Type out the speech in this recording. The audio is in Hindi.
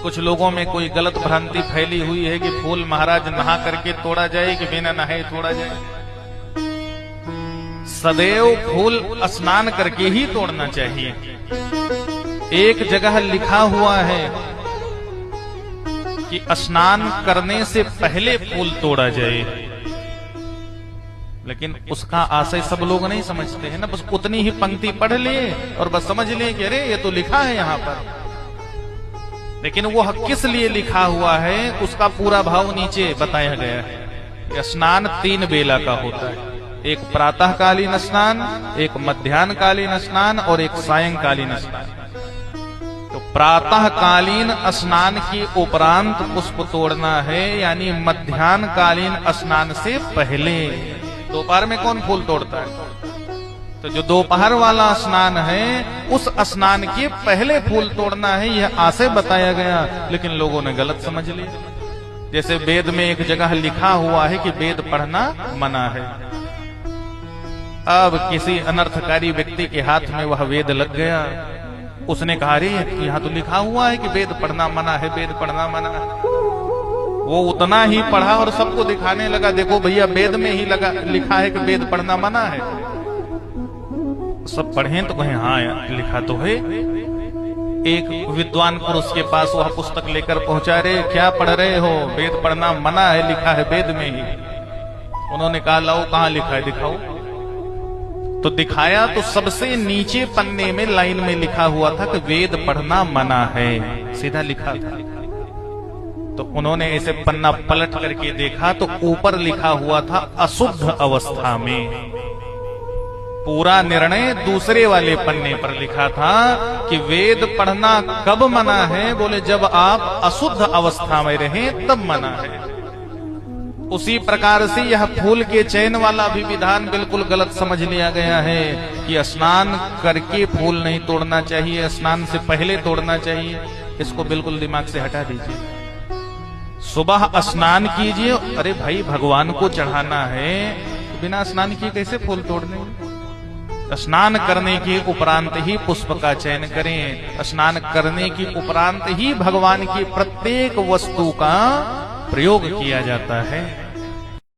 कुछ लोगों में कोई गलत भ्रांति फैली हुई है कि फूल महाराज नहा करके तोड़ा जाए कि बिना नहाए तोड़ा जाए। सदैव फूल स्नान करके ही तोड़ना चाहिए। एक जगह लिखा हुआ है कि स्नान करने से पहले फूल तोड़ा जाए, लेकिन उसका आशय सब लोग नहीं समझते हैं ना। बस उतनी ही पंक्ति पढ़ ले और बस समझ ले कि अरे ये तो लिखा है यहां पर, लेकिन वो किस लिए लिखा हुआ है उसका पूरा भाव नीचे बताया गया है। स्नान 3 बेला का होता है, एक प्रातःकालीन स्नान, एक मध्याह्नकालीन स्नान और एक सायंकालीन स्नान। तो प्रातःकालीन स्नान के उपरांत पुष्प तोड़ना है, यानी मध्याह्नकालीन स्नान से पहले। दोपहर में कौन फूल तोड़ता है? तो जो दोपहर वाला स्नान है उस स्नान के पहले फूल तोड़ना है, यह आशय बताया गया, लेकिन लोगों ने गलत समझ लिया। जैसे वेद में एक जगह लिखा हुआ है कि वेद पढ़ना मना है। अब किसी अनर्थकारी व्यक्ति के हाथ में वह वेद लग गया, उसने कहा रे यहाँ तो लिखा हुआ है कि वेद पढ़ना मना है, वेद पढ़ना मना है। वो उतना ही पढ़ा और सबको दिखाने लगा, देखो भैया वेद में ही लिखा है कि वेद पढ़ना मना है। सब पढ़े तो कहें हाँ यार लिखा तो है। एक विद्वान पुरुष के पास वह पुस्तक लेकर पहुंचा, रे क्या पढ़ रहे हो? वेद पढ़ना मना है, लिखा है वेद में ही। उन्होंने कहा लाओ कहाँ लिखा है दिखाओ। तो दिखाया तो सबसे नीचे पन्ने में लाइन में लिखा हुआ था कि वेद पढ़ना मना है, सीधा लिखा था। तो उन्होंने ऐसे पन्ना पलट करके देखा तो ऊपर लिखा हुआ था अशुद्ध अवस्था में। पूरा निर्णय दूसरे वाले पन्ने पर लिखा था कि वेद पढ़ना कब मना है? बोले जब आप अशुद्ध अवस्था में रहें तब मना है। उसी प्रकार से यह फूल के चयन वाला भी विधान बिल्कुल गलत समझ लिया गया है कि स्नान करके फूल नहीं तोड़ना चाहिए, स्नान से पहले तोड़ना चाहिए। इसको बिल्कुल दिमाग से हटा दीजिए। सुबह स्नान कीजिए, अरे भाई भगवान को चढ़ाना है, बिना स्नान किए कैसे फूल तोड़ने? स्नान करने के उपरांत ही पुष्प का चयन करें, स्नान करने के उपरांत ही भगवान की प्रत्येक वस्तु का प्रयोग किया जाता है।